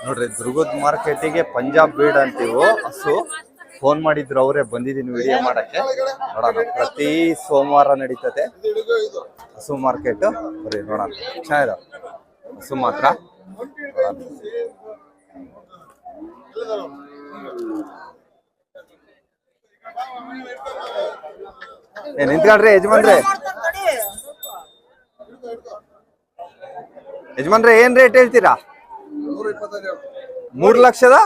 ನೋಡ್ರಿ ದುರ್ಗದ ಮಾರ್ಕೆಟಿಗೆ ಪಂಜಾಬ್ ಬೀಡ್ ಅಂತೀವೋ ಹಸು ಫೋನ್ ಮಾಡಿದ್ರು ಅವರೇ ಬಂದಿದ್ದೀನಿ ವಿಡಿಯೋ ಮಾಡಕ್ಕೆ ನೋಡೋಣ. ಪ್ರತಿ ಸೋಮವಾರ ನಡೀತದೆ ಹಸು ಮಾರ್ಕೆಟ್. ಬರೀ ನೋಡೋಣ ಚೆನ್ನಾಗಿದೆ ಹಸು ಮಾತ್ರ. ನಿಂತ್ಕೊಳ್ರಿ ಯಜಮಾನ್ರೆ. ಯಜಮಾನ್ರೆ ಏನ್ ರೇಟ್ ಹೇಳ್ತೀರಾ? 3 ಲಕ್ಷದ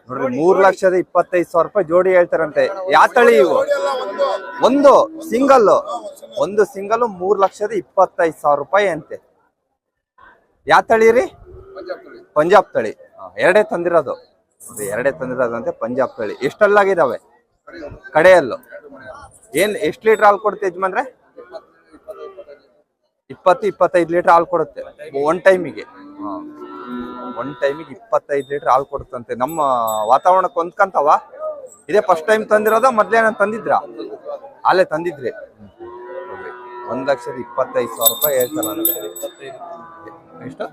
ನೋಡ್ರಿ 3,25,000 ರೂಪಾಯಿ ಜೋಡಿ ಹೇಳ್ತಾರಂತೆ. ಯಾವ ತಳಿ ಇವು? ಒಂದು ಸಿಂಗಲ್ 3,25,000 ರೂಪಾಯಿ ಅಂತೆ. ಯಾವ ತಳಿ ರೀ? ಪಂಜಾಬ್ ತಳಿ. ಎರಡೇ ತಂದಿರೋದು ಅಂತೆ ಪಂಜಾಬ್ ತಳಿ. ಎಷ್ಟಲ್ಲಾಗಿದಾವೆ ಕಡೆಯಲ್ಲು? ಎಷ್ಟು ಲೀಟರ್ ಹಾಲು ಕೊಡುತ್ತೆ ಯಜಮಾನ್ರೆ? 20-25 ಲೀಟರ್ ಹಾಲು ಕೊಡುತ್ತೆ ಒನ್ ಟೈಮಿಗೆ. 25 ಲೀಟರ್ ಹಾಲು ಕೊಡುತ್ತಂತೆ. ನಮ್ಮ ವಾತಾವರಣಕ್ಕೆ ಹೊಂದ್ಕಂತವ? ಇದೇ ಫಸ್ಟ್ ಟೈಮ್ ತಂದಿರೋದ? ಮೊದ್ಲೇನ ತಂದಿದ್ರಾ? ಅಲ್ಲೇ ತಂದಿದ್ರಿ. 1,25,000 ರೂಪಾಯಿ ಹೇಳ್ತಾರಂತೆ. ಎಷ್ಟು?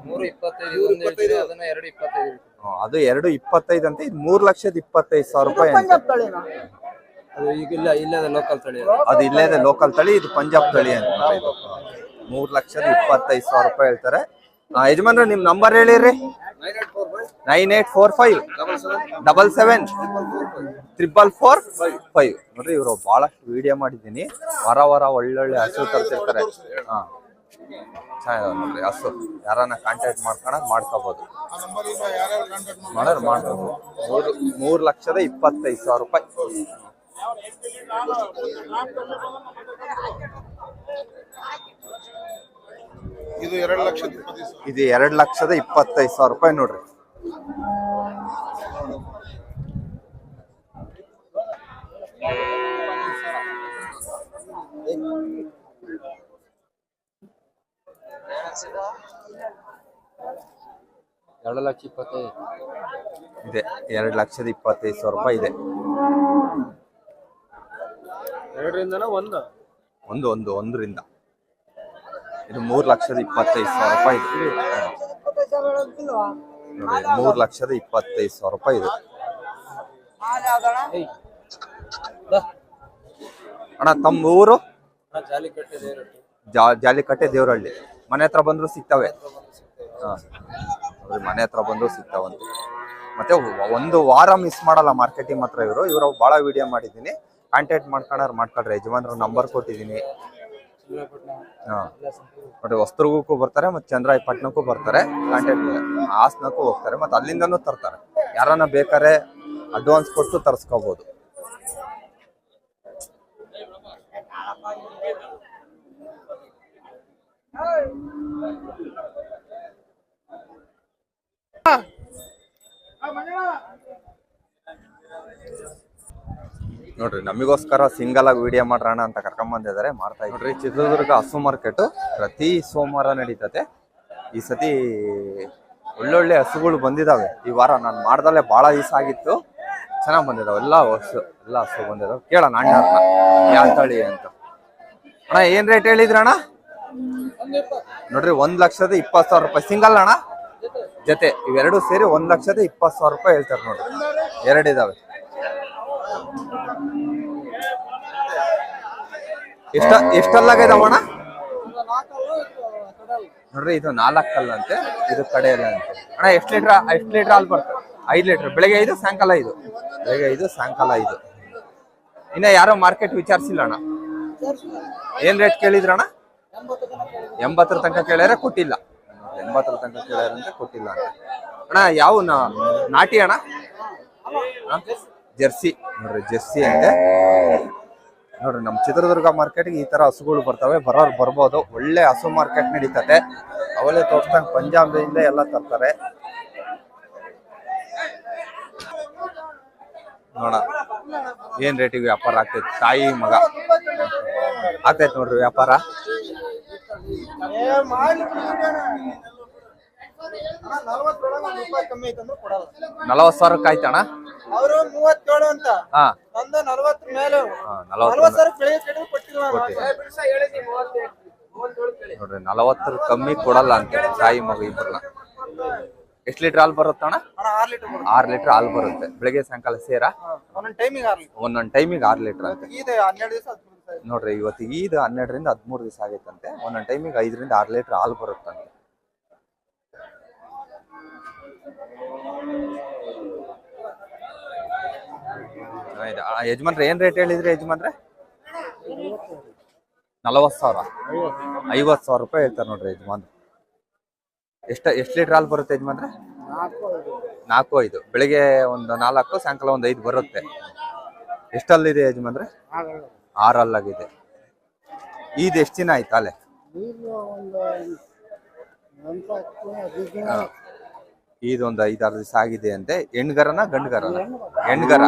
ಅದು 2.25 ಅಂತೆ. ಇದು 3,25,000 ರೂಪಾಯಿ ಅಂತೆ. ಅದು ಇಲ್ಲೇ ಲೋಕಲ್ ತಳಿ. ಇದು ಪಂಜಾಬ್ ತಳಿ ಅಂತ. 3,25,000 ರೂಪಾಯಿ ಹೇಳ್ತಾರೆ. ಯಜಮಾನ್ರೆ ನಿಮ್ ನಂಬರ್ ಹೇಳಿರಿ. 9845774445. ನೋಡ್ರಿ ಇವರು ಬಹಳಷ್ಟು ವಿಡಿಯೋ ಮಾಡಿದ್ದೀನಿ. ವಾರ ಒಳ್ಳೊಳ್ಳೆ ಹಸು ತರ್ತಿರ್ತಾರೆ. ಚೆನ್ನಾಗಿದೆ ನೋಡ್ರಿ ಹಸು. ಯಾರನ್ನ ಕಾಂಟ್ಯಾಕ್ಟ್ ಮಾಡ್ಕೋಬಹುದು. 3,25,000 ರೂಪಾಯಿ. ಇದು 2,25,000 ರೂಪಾಯಿ ನೋಡ್ರಿ. ಇದೆ 2,25,000 ರೂಪಾಯಿ ಇದೆ. ಒಂದರಿಂದ ಇದು 3,25,000 ರೂಪಾಯಿ ಇದೆ. 3,25,000 ರೂಪಾಯಿ ಇದೆ ಅಣ್ಣ. ತಮ್ಮ ಊರು? ಜಾಲಿಕಟ್ಟೆ ದೇವರಹಳ್ಳಿ. ಮನೆ ಹತ್ರ ಬಂದ್ರು ಸಿಗ್ತವೆ. ಮನೆ ಹತ್ರ ಬಂದ್ರು ಸಿಗ್ತಾವಂತೆ. ಮತ್ತೆ ಒಂದು ವಾರ ಮಿಸ್ ಮಾಡಲ್ಲ ಮಾರ್ಕೆಟಿಂಗ್ ಮಾತ್ರ. ಇವರು ಬಹಳ ವಿಡಿಯೋ ಮಾಡಿದ್ದೀನಿ. ಕಾಂಟ್ಯಾಕ್ಟ್ ಮಾಡ್ಕೊಳ್ರಿ. ಯಜಮಾನ್ರ ನಂಬರ್ ಕೊಟ್ಟಿದ್ದೀನಿ. ನೋಡಿ ಹೊಸದುರ್ಗಕ್ಕೂ ಬರ್ತಾರೆ, ಮತ್ತೆ ಚಂದ್ರಾಯಪಟ್ಟಣಕ್ಕೂ ಬರ್ತಾರೆ. ಕಾಂಟ್ಯಾಕ್ಟ್ ಹಾಸನಕ್ಕೂ ಹೋಗ್ತಾರೆ, ಮತ್ತೆ ಅಲ್ಲಿಂದನೂ ತರ್ತಾರೆ. ಯಾರನ್ನ ಬೇಕಾರೆ ಅಡ್ವಾನ್ಸ್ ಕೊಟ್ಟು ತರಿಸ್ಕೋಬಹುದು. ನೋಡ್ರಿ ನಮಗೋಸ್ಕರ ಸಿಂಗಲ್ ಆಗಿ ವಿಡಿಯೋ ಮಾಡೋಣ ಅಂತ ಕರ್ಕೊಂಡ್ ಬಂದಿದ್ದಾರೆ. ಮಾಡ್ತಾ ಇದ್ರಿ. ಚಿತ್ರದುರ್ಗ ಹಸು ಮಾರ್ಕೆಟ್ ಪ್ರತಿ ಸೋಮವಾರ ನಡೀತದೆ. ಈ ಸತಿ ಒಳ್ಳೊಳ್ಳೆ ಹಸುಗಳು ಬಂದಿದಾವೆ ಈ ವಾರ. ನಾನು ಮಾಡ್ದಲ್ಲೇ ಬಹಳ ದಿವಸ ಆಗಿತ್ತು. ಚೆನ್ನಾಗ್ ಬಂದಿದಾವೆ ಎಲ್ಲ ಹಸು ಬಂದಿದಾವೆ. ಕೇಳೋಣ ಅಣ್ಣವ್ರನ್ನ ಯಾವ ತಳಿ ಅಂತ. ಅಣ್ಣ ಏನ್ ರೇಟ್ ಹೇಳಿದ್ರಣ್ಣ? ನೋಡ್ರಿ 1,20,000 ರೂಪಾಯಿ ಸಿಂಗಲ್ ಅಣ್ಣ. ಜೊತೆ ಇವೆರಡು ಸೇರಿ 1,20,000 ರೂಪಾಯಿ ಹೇಳ್ತಾರೆ. ನೋಡ್ರಿ ಎರಡಿದಾವೆ. ಎಷ್ಟಲ್ಲಾಗಿದಾವಣ್ಣ? ನೋಡ್ರಿ ಇದು 4 ಕಲ್ಲಂತೆ, ಇದು ಕಡೆಯಲ್ಲ ಅಂತೆ. ಅಣ್ಣ ಎಷ್ಟು ಲೀಟರ್ ಹಾಲು ಬರ್ತದೆ? 5 ಲೀಟರ್. ಬೆಳಗ್ಗೆ 5, ಸಾಯಂಕಾಲ 5. ಬೆಳಗ್ಗೆ 5, ಸಾಯಂಕಾಲ 5. ಇನ್ನ ಯಾರೋ ಮಾರ್ಕೆಟ್ ವಿಚಾರಿಸಿಲ್ಲ ಅಣ್ಣ. ಏನ್ ರೇಟ್ ಕೇಳಿದ್ರಣ್ಣ? 80 ತನಕ ಕೇಳ್ಯಾರ, ಕೊಟ್ಟಿಲ್ಲ. 80 ತನಕ ಕೇಳ್ಯಾರಂತೆ, ಕೊಟ್ಟಿಲ್ಲ ಅಂತ. ಅಣ್ಣ ಯಾವ ನಾಟಿ ಅಣ್ಣ? ಜರ್ಸಿ. ನೋಡ್ರಿ ಜರ್ಸಿ ಅಂತೆ. ನೋಡ್ರಿ ನಮ್ಮ ಚಿತ್ರದುರ್ಗ ಮಾರ್ಕೆಟ್ಗೆ ಈ ತರ ಹಸುಗಳು ಬರ್ತವೆ. ಬರೋರು ಬರ್ಬೋದು. ಒಳ್ಳೆ ಹಸು ಮಾರ್ಕೆಟ್ ನಡೀತದೆ. ಅವಲೇ ತೋರಿಸ್ದಂಗೆ ಪಂಜಾಬಿಂದ ಎಲ್ಲ ತರ್ತಾರೆ. ನೋಡ ಏನ್ ರೇಟಿಗೆ ವ್ಯಾಪಾರ ಆಗ್ತೈತಿ. ತಾಯಿ ಮಗ ಆಗ್ತೈತಿ ನೋಡ್ರಿ ವ್ಯಾಪಾರ. 40,000 ಆಯ್ತಣ್ಣ. ಅವರು 37 ಅಂತ. ಹಾ 40 ಮೇಲೆ. ನೋಡ್ರಿ 40 ಕಮ್ಮಿ ಕೊಡಲ್ಲ ಅಂತ ತಾಯಿ ಮಗು ಇಬ್ಬರನ್ನ. ಎಷ್ಟು ಲೀಟರ್ ಹಾಲು ಬರುತ್ತೆ ಅಣ್ಣ? 6 ಲೀಟರ್ 6 ಲೀಟರ್ ಹಾಲು ಬರುತ್ತೆ ಬೆಳಿಗ್ಗೆ ಸಾಯಂಕಾಲ ಸೇರಾ? ಒಂದೊಂದು ಟೈಮಿಗೆ 6 ಲೀಟರ್. ಒಂದೊಂದು ಟೈಮಿಗೆ 6 ಲೀಟರ್ ಅಂತೆ. ಇದು 12 ದಿವಸ 13 ದಿವಸ. ನೋಡ್ರಿ ಇವತ್ತು ಈದ್ 12ರಿಂದ 13 ದಿವಸ ಆಗೈತಂತೆ. ಒಂದೊಂದು ಟೈಮಿಗೆ 5ರಿಂದ 6 ಲೀಟರ್ ಹಾಲು ಬರುತ್ತಂತೆ. ಯಜಮಾನ್ರೆ ಏನ್ ರೇಟ್ ಹೇಳಿದ್ರಿ ಯಜಮಾನ್ರೆ? 40,000 50,000 ರೂಪಾಯಿ ಹೇಳ್ತಾರೆ ನೋಡ್ರಿ ಯಜಮಾನ್. ಎಷ್ಟು ಲೀಟರ್ ಹಾಲು ಬರುತ್ತೆ ಯಜಮಾನ್ರೆ? 4-5. ಬೆಳಿಗ್ಗೆ ಒಂದು 4, ಸಾಯಂಕಾಲ ಒಂದು 5 ಬರುತ್ತೆ. ಎಷ್ಟಲ್ಲಿದೆ ಯಜಮಾನ್ರೆ? 6 ಅಲ್ಲಾಗಿದೆ. ಈದ್ ಎಷ್ಟು ದಿನ ಆಯ್ತು ಅಲ್ಲೇ? ಇದೊಂದು 5-6 ದಿವಸ ಆಗಿದೆ ಅಂತೆ. ಹೆಣ್ಗರನ ಗಂಡ್ಗರನ? ಹೆಣ್ಗರ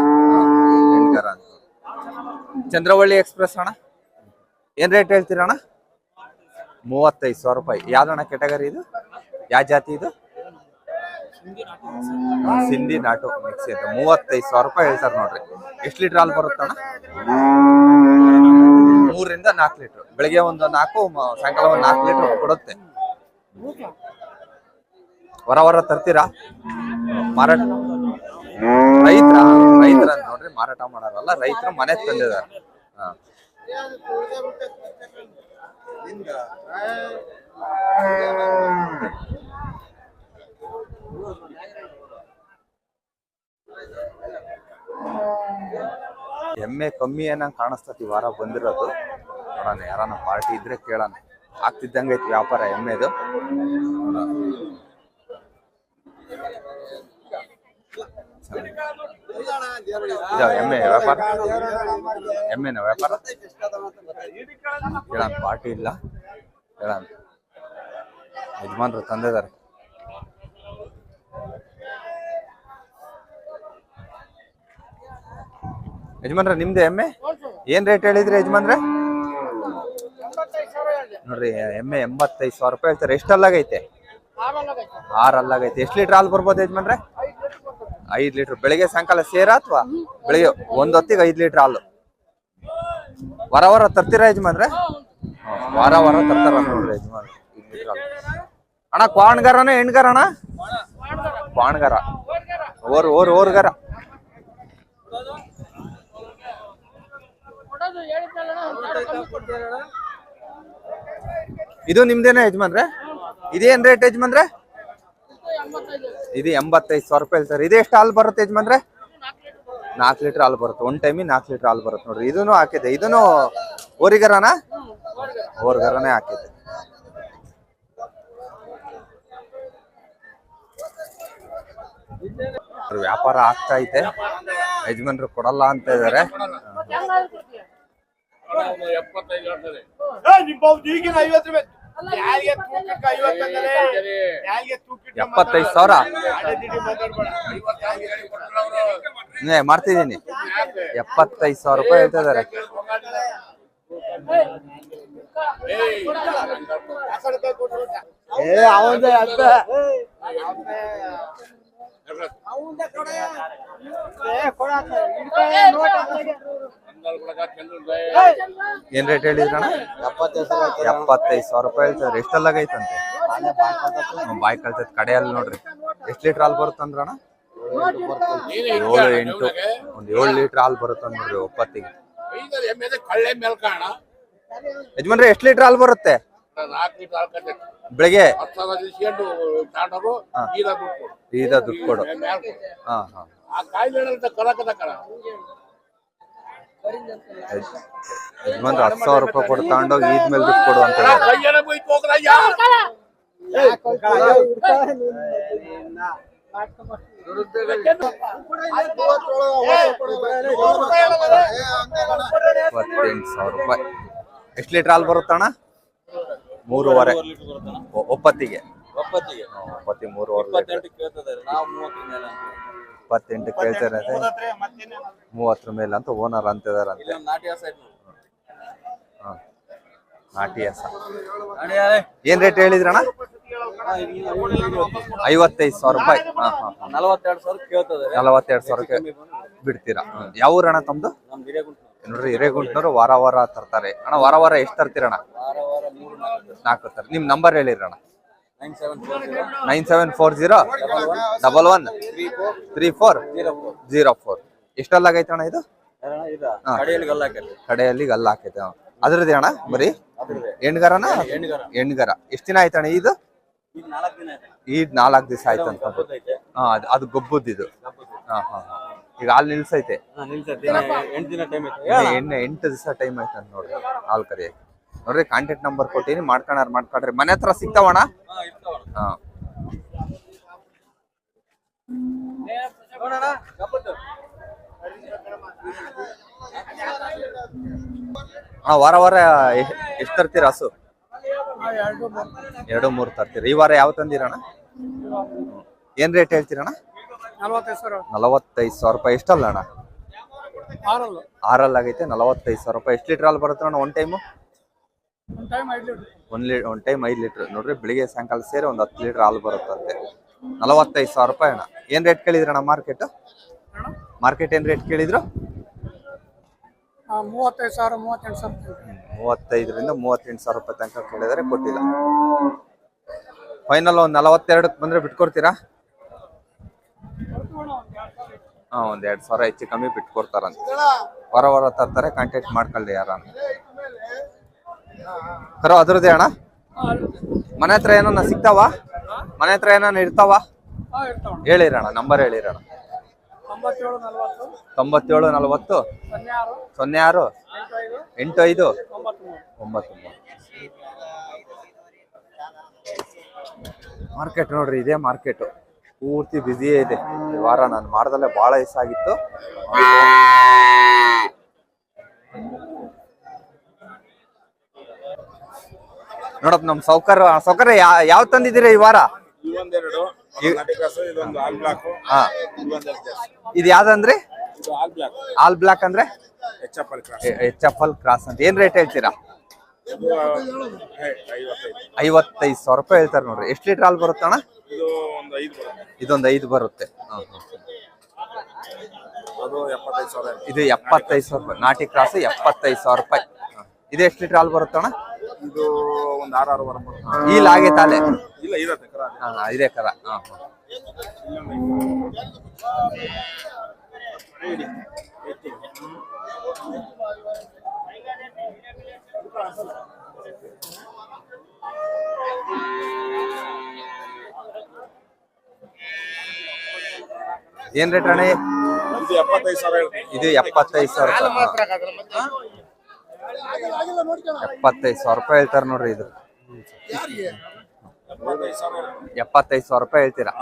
ಅಂತ. ಚಂದ್ರವಳ್ಳಿ ಎಕ್ಸ್ಪ್ರೆಸ್ ಅಣ್ಣ ಏನ್ ರೇಟ್ ಹೇಳ್ತೀರಣ್ಣ? 35,000 ರೂಪಾಯಿ. ಯಾವ್ದಣ್ಣ ಕೆಟಗರಿ ಇದು? ಯಾವ ಜಾತಿ ಇದು? ಸಿಂಧಿ ನಾಟು ಮಿಕ್ಸ್ ಅಂತ. 35,000 ರೂಪಾಯಿ ಹೇಳ್ತಾರೆ ನೋಡ್ರಿ. ಎಷ್ಟು ಲೀಟರ್ ಹಾಲು ಬರುತ್ತಣ್ಣ? 3ರಿಂದ 4 ಲೀಟರ್. ಬೆಳಿಗ್ಗೆ ಒಂದು 4, ಸಾಯಂಕಾಲ ಒಂದು 4 ಲೀಟರ್ ಕೊಡುತ್ತೆ. ಹೊರ ತರ್ತೀರಾ? ಮಾರಾಟ ರೈತರ ನೋಡ್ರಿ, ಮಾರಾಟ ಮಾಡಾರಲ್ಲ, ರೈತರು ಮನೆ ತಂದಿದ್ದಾರೆ. ಎಮ್ಮೆ ಕಮ್ಮಿ ಏನಂಗ್ ಕಾಣಿಸ್ತತಿ ವಾರ ಬಂದಿರೋದು. ನೋಡೋಣ ಯಾರನ್ನ ಪಾರ್ಟಿ ಇದ್ರೆ ಕೇಳೋಣ. ಆಗ್ತಿದ್ದಂಗೆ ಐತಿ ವ್ಯಾಪಾರ ಎಮ್ಮೆದು. ಎಮ್ಮೆ ವ್ಯಾಪಾರ, ಎಮ್ಮೆನ ವ್ಯಾಪಾರ ಕೇಳೋಣ. ಪಾರ್ಟಿ ಇಲ್ಲ ಕೇಳೋಣ. ಯಜಮಾನ್ರು ತಂದಿದ್ದಾರೆ. ಯಜಮಾನ್ರೆ ನಿಮ್ದು ಎಮ್ಮೆ ಏನ್ ರೇಟ್ ಹೇಳಿದ್ರಿ ಯಜಮಾನ್ರೆ? ನೋಡ್ರಿ ಎಮ್ಮೆ 85,000 ರೂಪಾಯಿ ಹೇಳ್ತಾರೆ. ಎಷ್ಟಲ್ಲಾಗೈತೆ? 6 ಅಲ್ಲಾಗೈತೆ. ಎಷ್ಟು ಲೀಟರ್ ಹಾಲು ಬರ್ಬೋದು ಯಜಮಾನ್ರೆ? 5 ಲೀಟರ್. ಬೆಳಿಗ್ಗೆ ಸಾಯಂಕಾಲ ಸೇರಾ ಅಥವಾ ಬೆಳಿಗ್ಗೆ ಒಂದ್ ಹೊತ್ತಿಗೆ 5 ಲೀಟರ್ ಹಾಲು? ವಾರ ತರ್ತೀರಾ ಯಜಮಾನ್ರೆ? ವಾರ ತರ್ತಾರ ನೋಡ್ರಿ ಯಜಮಾನ್. 5 ಲೀಟರ್ ಹಾಲು. ಅಣ್ಣ ಕ್ವಾಣ್ಗಾರನ ಹೆಣ್ಗಾರಣ? ಕ್ವಾಣ್ಗಾರ. ಓರ್ಗರ. ಇದು ನಿಮ್ದೇನಾ ಯಜಮಾನ್ರೆ? ಇದೇನ್ ರೇಟ್ ಯಜಮಾನ್ರೆ? ಇದು 85,000 ರೂಪಾಯಿ ಹೇಳ್ತಾರೆ. ಇದು ಎಷ್ಟು ಹಾಲು ಬರುತ್ತೆ ಯಜಮಾನ್ರೆ? 4 ಲೀಟರ್ ಹಾಲು ಬರುತ್ತೆ. ಒಂದ್ ಟೈಮಿಗೆ 4 ಲೀಟರ್ ಹಾಲು ಬರುತ್ತೆ ನೋಡ್ರಿ. ಇದನ್ನು ಹಾಕಿದೆ. ಇದನ್ನು ಓರಿಗರನ? ಓರ್ಗರನೇ ಹಾಕಿದೆ. ವ್ಯಾಪಾರ ಆಗ್ತಾ ಐತೆ. ಯಜಮಾನ್ರು ಕೊಡಲ್ಲ ಅಂತ ಇದಾರೆ. 75,000 ಮಾಡ್ತಿದ್ದೀನಿ. 75,000 ರೂಪಾಯಿ ಹೇಳ್ತಾ ಇದಾರೆ. ಏನ್ ರೇಟ್ ಹೇಳಿದ್ರಣ್ಣ? 75,000 ರೂಪಾಯಿ ಹೇಳ್ತಾರೆ. ಎಷ್ಟಲ್ಲಾಗೈತಂತೆ? ಬಾಯ್ ಕಳ್ತೈತೆ ಕಡೆಯಲ್ಲಿ ನೋಡ್ರಿ. ಎಷ್ಟು ಲೀಟರ್ ಹಾಲು ಬರುತ್ತಂದ್ರಣ್ಣ? 7-8 ಒಂದ್ 7 ಲೀಟರ್ ಹಾಲು ಬರುತ್ತ ನೋಡ್ರಿ ಒಪ್ಪತ್ತಿಗೆ. ಯಜಮಾನ್ರೆ ಎಷ್ಟು ಲೀಟರ್ ಹಾಲು ಬರುತ್ತೆ ಬೆಳಿಗ್ಗೆ? ಈಗ ದುಡ್ಡು ಕೊಡು. ಯಜಮಾನ್ರೆ 10,000 ರೂಪಾಯಿ ಕೊಟ್ಟು ತಗೊಂಡೋಗಿ ಈದ್ ಮೇಲೆ ದುಡ್ಡು ಕೊಡು ಅಂತ ₹28,000. ಎಷ್ಟು ಲೀಟರ್ ಹಾಲು ಬರುತ್ತಣ್ಣ? 3.5 ಒಪ್ಪತ್ತಿಗೆ. 3.5 28 ಕೇಳ್ತಾರೆ. 30 ಮೇಲೆ ಅಂತ ಓನರ್ ಅಂತಿದಾರಂತೆ. ನಾಟಿ ಹಸ ಏನ್ ರೇಟ್ ಹೇಳಿದ್ರಣ್ಣ? 55,000 ರೂಪಾಯಿ. 42,000ಕ್ಕೆ ಬಿಡ್ತೀರಾ? ಯಾವ ಊರಣ್ಣ ತಮ್ದು? ನೋಡ್ರಿ ಹಿರೇಗುಂಟ್ನವ್ರು ವಾರ ತರ್ತಾರೆ ಅಣ್ಣ. ವಾರ ಎಷ್ಟು ತರ್ತೀರಣ್ಣ? 4 ತರ್ತೀರಿ. ನಿಮ್ ನಂಬರ್ ಹೇಳಿರಣ್ಣ. 9740 9740 113404. ಎಷ್ಟಲ್ಲಾಗೈತೆ ಅಣ್ಣ ಇದು? ಹಾ. ಕಡೆಯಲ್ಲಿ ಗಲ್ಲ ಹಾಕಿ ಕಡೆಯಲ್ಲಿ ಗಲ್ಲ ಹಾಕೈತೆ. ಅದ್ರದ್ದೇ ಅಣ್ಣ ಬರೀ ಹೆಣ್ಗರನ? ಹೆಣ್ಗರ. ಎಷ್ಟ್ ದಿನ ಆಯ್ತಣ್ಣ ಇದು? ಈಗ 4 ದಿನ ಆಯ್ತು. ಈಗ 4 ದಿವಸ ಆಯ್ತು ಅಂತ. ಗೊತ್ತೈತೆ. ಹಾ, ಅದು ಗೊಬ್ಬುದಿದು. ಹಾ ಹಾ ಹಾ. ಈಗ ಹಾಲು ನಿಲ್ಸೈತೆ. ನಿಲ್ಸತ್ತೆ. 8 ದಿನ ಟೈಮ್ ಐತೆ. 8 ದಿವಸ ಟೈಮ್ ಆಯ್ತು ಅಂತ ನೋಡ್ರಿ ಹಾಲು ಕರಿಯಕ್ಕೆ. ನೋಡ್ರಿ ಕಾಂಟ್ಯಾಕ್ಟ್ ನಂಬರ್ ಕೊಟ್ಟಿನಿ, ಮಾಡ್ಕೊಳ್ರಿ. ಮನೆ ಹತ್ರ ಸಿಗ್ತಾವಣ್ಣ? ಹಾ. ಹಾ, ವಾರ ವಾರ ಎಷ್ಟು ತರ್ತೀರ ಹಸು? 2-3 ತರ್ತೀರಿ. ಈ ವಾರ ಯಾವ ತಂದಿರಣ್ಣ? ಏನ್ ರೇಟ್ ಹೇಳ್ತೀರಣ್ಣ? 45,000 ರೂಪಾಯಿ. ಎಷ್ಟಲ್ಲ ಅಣ್ಣ? 6 ಆಗೈತೆ. 45,000 ರೂಪಾಯಿ. ಎಷ್ಟು ಲೀಟರ್ ಹಾಲು ಬರುತ್ತೆ ಅಣ್ಣ one time? One time 5 litre. ನೋಡ್ರಿ ಬೆಳಿಗ್ಗೆ ಸಾಯಂಕಾಲ ಸೇರಿ ಒಂದು 10 ಲೀಟರ್ ಹಾಲು ಬರುತ್ತಂತೆ. 45,000 ರೂಪಾಯಿ ಅಣ್ಣ. ಏನ್ ರೇಟ್ ಕೇಳಿದ್ರಣ್ಣ ಮಾರ್ಕೆಟ್ ಏನ್ ರೇಟ್ ಕೇಳಿದ್ರು? 35,000 38,000 ರೂಪಾಯಿ ತನಕ ಕೇಳಿದರೆ ಕೊಟ್ಟಿಲ್ಲ. ಫೈನಲ್ ಒಂದು 42ಕ್ಕೆ ಬಂದ್ರೆ ಬಿಟ್ಕೊಡ್ತೀರಾ? ಹಾ, ಒಂದ್ 2,000 ಹೆಚ್ಚು ಕಮ್ಮಿ ಬಿಟ್ಕೊಡ್ತಾರಂತ. ವಾರ ವಾರ ತರ್ತಾರೆ. ಕಾಂಟ್ಯಾಕ್ಟ್ ಮಾಡ್ಕೊಳ್ಳಿ ಯಾರನ್ನ. ಕರೋ ಅದ್ರದ್ದೇ ಅಣ್ಣ? ಮನೆ ಹತ್ರ ಏನನ್ನ ಸಿಗ್ತಾವ? ಮನೆ ಹತ್ರ ಏನನ್ನ ಇರ್ತಾವ? ಹೇಳಿರಣ್ಣ, ನಂಬರ್ ಹೇಳಿರಣ್ಣ. 9740 06 85 93. ಮಾರ್ಕೆಟ್ ನೋಡ್ರಿ, ಇದೇ ಮಾರ್ಕೆಟ್ ಪೂರ್ತಿ ಬಿಸಿಯೇ ಇದೆ. ಈ ವಾರ ನಾನು ಮಾಡ್ದಲ್ಲೇ ಬಹಳ ದಿವಸ ಆಗಿತ್ತು. ನೋಡಪ್ಪ ನಮ್ ಸೌಕರ್ಯ ಯಾವ ತಂದಿದ್ದೀರಾ ಈ ವಾರ? ಹಾ, ಇದು ಯಾವ್ದಂದ್ರಿ? ಆಲ್ ಬ್ಲಾಕ್ ಅಂದ್ರೆ HFL ಕ್ರಾಸ್ ಅಂತ. ಏನ್ ರೇಟ್ ಹೇಳ್ತೀರಾ? 55,000 ರೂಪಾಯಿ ಹೇಳ್ತಾರೆ ನೋಡ್ರಿ. ಎಷ್ಟು ಲೀಟರ್ ಹಾಲು ಬರುತ್ತಣ್ಣ? ಇದೊಂದು 5 ಬರುತ್ತೆ. ಇದು 75,000 ರೂಪಾಯಿ. ನಾಟಿ ಕ್ರಾಸ್ 75,000 ರೂಪಾಯಿ. ಇದು ಎಷ್ಟು ಲೀಟರ್ ಹಾಲು ಬರುತ್ತಣ್ಣ? ಇದು ಒಂದು 6 ಬರುತ್ತೆ. ಇಲ್ಲ ಆಗೈತೆ ಹಾಲೆ? ಇಲ್ಲ, ಇರುತ್ತೆ ಕರ. ಹಾ, ಇದೇ ಕರ. ಹಾ. ಏನ್ ರೇಟ್ ಅಣ್ಣ? ಇದು 75,000. ಇದು 75,000 ರೂಪಾಯಿ. 75,000 ರೂಪಾಯಿ ಹೇಳ್ತಾರೆ ನೋಡ್ರಿ. ಇದು 75,000 ರೂಪಾಯಿ ಹೇಳ್ತೀರಾ?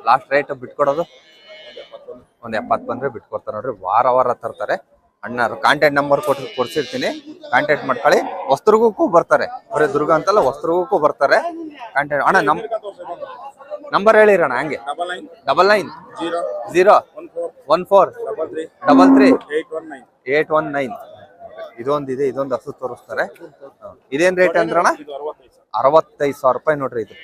ಲಾಸ್ಟ್ ರೇಟ್ ಬಿಟ್ಕೊಡೋದು ಒಂದು 70 ಬಂದ್ರೆ ಬಿಟ್ಕೊಡ್ತಾರೆ ನೋಡ್ರಿ. ವಾರ ವಾರ ತರ್ತಾರೆ ಅಣ್ಣರು. ಕಾಂಟ್ಯಾಕ್ಟ್ ನಂಬರ್ ಕೊಡ್ಸಿರ್ತೀನಿ, ಕಾಂಟ್ಯಾಕ್ಟ್ ಮಾಡ್ಕೊಳ್ಳಿ. ಹೊಸದುರ್ಗಕ್ಕೂ ಬರ್ತಾರೆ, ಬರೀ ದುರ್ಗ ಅಂತಲ್ಲ, ಹೊಸದುರ್ಗಕ್ಕೂ ಬರ್ತಾರೆ. ಕಾಂಟ್ಯಾಕ್ಟ್ ಅಣ್ಣ ನಂಬರ್ ಹೇಳಿರಣ್ಣ. ಹಂಗೆ 99 0 14 33 819. ಇದೊಂದಿದೆ, ಇದೊಂದು ಹಸು ತೋರಿಸ್ತಾರೆ. ಇದೇನ್ ರೇಟ್ ಅಂದ್ರಣ್ಣ? 65,000 ರೂಪಾಯಿ ನೋಡ್ರಿ. ಇದು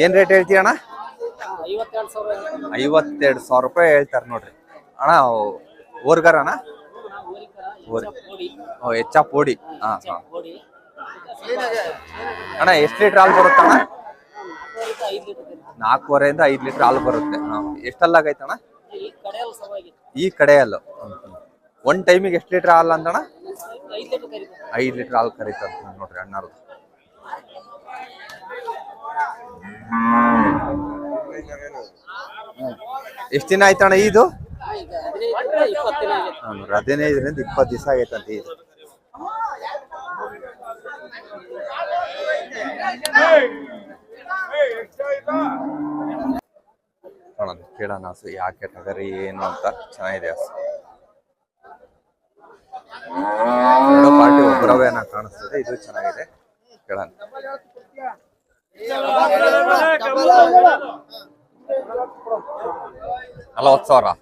ಏನ್ ರೇಟ್ ಹೇಳ್ತೀಯಣ್ಣ? 52,000 ರೂಪಾಯಿ ಹೇಳ್ತಾರೆ ನೋಡ್ರಿ ಅಣ್ಣ. ಓರ್ಗರಣ? HF ಪೋಡಿ. ಹಾ ಹಾ ಅಣ್ಣ, ಎಷ್ಟು ಲೀಟರ್ ಹಾಲು ಬರುತ್ತಣ್ಣ? 4.5 5 ಲೀಟರ್ ಹಾಲು ಬರುತ್ತೆ. ಎಷ್ಟಲ್ಲಾಗೈತಣ್ಣ ಈ ಕಡೆಯಲ್ಲ? ಒನ್ ಟೈಮಿಗೆ ಎಷ್ಟು ಲೀಟರ್ ಹಾಲು ಅಂದಣ್ಣ? 5 ಲೀಟರ್ ಹಾಲು ಕರೀತಾರೆ ನೋಡ್ರಿ ಅಣ್ಣಾರು. ಎಷ್ಟು ದಿನ ಆಯ್ತಣ್ಣ ಇದು? 15ರಿಂದ 20 ದಿವಸ ಆಗೈತಂತ ಇದು. ಕೇಳೋಣ ಹಸು ಯಾಕೆ ಟಗರಿ ಏನು ಅಂತ. ಚೆನ್ನಾಗಿದೆ ಹಸು. ಎರಡು ಪಾರ್ಟಿ ಒಬ್ಬರವೇನ ಕಾಣಿಸ್ತದೆ. ಇದು ಚೆನ್ನಾಗಿದೆ, ಕೇಳೋಣ. 40,000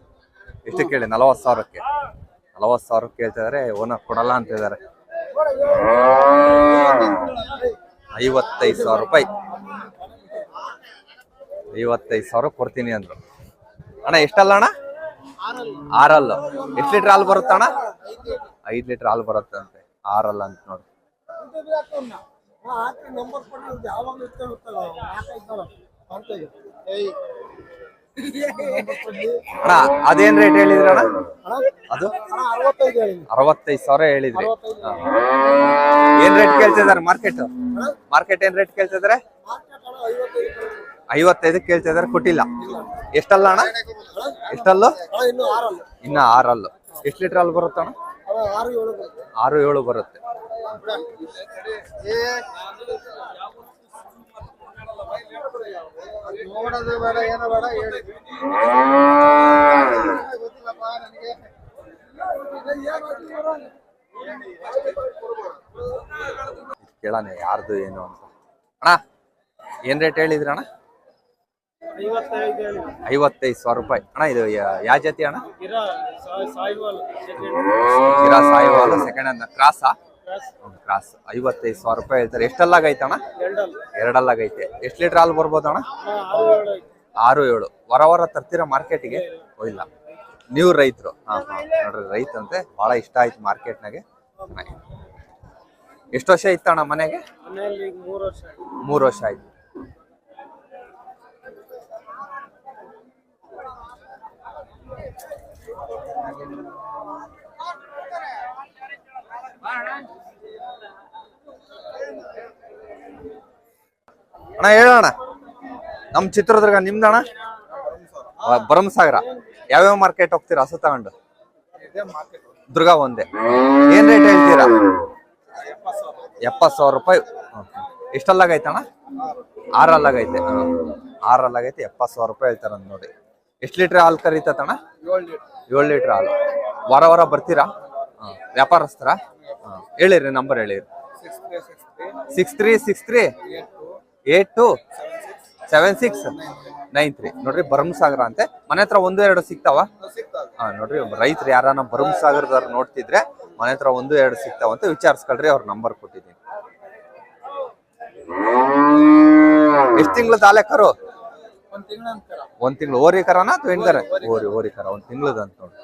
ಎಷ್ಟು ಕೇಳಿ? 40,000ಕ್ಕೆ 40,000 ಕೇಳ್ತಿದಾರೆ, ಓನರ್ ಕೊಡಲ್ಲ ಅಂತ ಇದಾರೆ. 55,000 ರೂಪಾಯಿ. 55,000 ಕೊಡ್ತೀನಿ ಅಂದ್ರು. ಅಣ್ಣ ಎಷ್ಟಲ್ಲ ಅಣ್ಣ? 6 ಎಷ್ಟು ಲೀಟರ್ ಹಾಲು ಬರುತ್ತೆ ಅಣ್ಣ? 5 ಲೀಟರ್ ಹಾಲು ಬರುತ್ತೆ ಅಂತೆ. 6 ಅಂತ ನೋಡಿ. ಅಣ್ಣ ಅದೇನ್ ರೇಟ್ ಹೇಳಿದ್ರಿ ಅಣ್ಣ? ಅದು 65,000 ಹೇಳಿದ್ರಿ. ಏನ್ ರೇಟ್ ಕೇಳ್ತಿದಾರೆ ಮಾರ್ಕೆಟ್? ಮಾರ್ಕೆಟ್ ಏನ್ ರೇಟ್ ಕೇಳ್ತಿದಾರೆ? 55 ಕೇಳ್ತಿದಾರೆ, ಕೊಟ್ಟಿಲ್ಲ. ಎಷ್ಟಲ್ಲ ಅಣ್ಣ? ಎಷ್ಟಲ್ಲು? ಇನ್ನ 6 ಎಷ್ಟು ಲೀಟರ್ ಹಾಲು ಬರುತ್ತೆ ಅಣ್ಣ? 6-7 ಬರುತ್ತೆ. ಕೇಳೋಣ ಯಾರ್ದು ಏನು ಅಂತ. ಅಣ್ಣ ಏನ್ ರೇಟ್ ಹೇಳಿದ್ರಿ ಅಣ್ಣ? 55,000 ರೂಪಾಯಿ. ಅಣ್ಣ ಇದು ಯಾವ ಜಾತಿ ಅಣ್ಣ? ಗಿರಾ ಸಾಯಿವಾಲ್ ಸೆಕೆಂಡ್ ಹ್ಯಾಂಡ್ ಕ್ರಾಸಾ? ಕ್ರಾಸ್. 55,000 ರೂಪಾಯಿ ಹೇಳ್ತಾರೆ. ಎಷ್ಟಲ್ಲಾಗೈತೆ ಅಣ್ಣ? 2 ಎಷ್ಟು ಲೀಟರ್ ಹಾಲು ಬರ್ಬೋದು ಅಣ್ಣ? 6-7. ವಾರ ತರ್ತೀರಾ ಮಾರ್ಕೆಟಿಗೆ? ಇಲ್ಲ, ನೀವು ರೈತರು? ನೋಡ್ರಿ ರೈತಂತೆ. ಬಹಳ ಇಷ್ಟ ಆಯ್ತು ಮಾರ್ಕೆಟ್ನಾಗೆ. ಎಷ್ಟು ವರ್ಷ ಇತ್ತು ಅಣ್ಣ ಮನೆಗೆ? 3 ವರ್ಷ ಆಯ್ತು. ಅಣ್ಣ ಹೇಳೋಣ, ನಮ್ ಚಿತ್ರದುರ್ಗ ನಿಮ್ದಣ್ಣ? ಭರಮಸಾಗರ. ಯಾವ್ಯಾವ ಮಾರ್ಕೆಟ್ ಹೋಗ್ತೀರಾ ಹಸು ತಗೊಂಡು? ದುರ್ಗ ಒಂದೇ. ಏನ್ ರೇಟ್ ಹೇಳ್ತೀರಾ? 70,000 ರೂಪಾಯಿ. ಎಷ್ಟಲ್ಲಾಗೈತೆ ಅಣ್ಣ? 6 6 70,000 ರೂಪಾಯಿ ಹೇಳ್ತಾರ ನೋಡಿ. ಎಷ್ಟು ಲೀಟರ್ ಹಾಲು ಕರೀತಣ್ಣ? 7 ಲೀಟರ್ ಹಾಲು. ವಾರ ಬರ್ತೀರಾ? ವ್ಯಾಪಾರಸ್ಥರ? ಹೇಳಿರಿ, ನಂಬರ್ ಹೇಳಿರಿ. 6363 827693. ನೋಡ್ರಿ ಭರಮಸಾಗರ ಅಂತೆ. ಮನೆ ಹತ್ರ 1-2 ಸಿಗ್ತಾವ? ನೋಡ್ರಿ ರೈತರು ಯಾರನ್ನ ಭರಮಸಾಗರದವ್ರು ನೋಡ್ತಿದ್ರೆ ಮನೆ ಹತ್ರ 1-2 ಸಿಗ್ತಾವಂತ ವಿಚಾರಿಸ್ಕೊಳ್ರಿ, ಅವ್ರ ನಂಬರ್ ಕೊಟ್ಟಿದ್ದೀನಿ. ಎಷ್ಟು ತಿಂಗಳು ತಾಲೆ ಕರು? 1 ತಿಂಗಳು. ಓರಿ ಕರನಾ ಅಥವಾ ಹೆಣ್ಕರ? ಓರಿ ಕರ. 1 ತಿಂಗಳದಂತ ನೋಡಿ.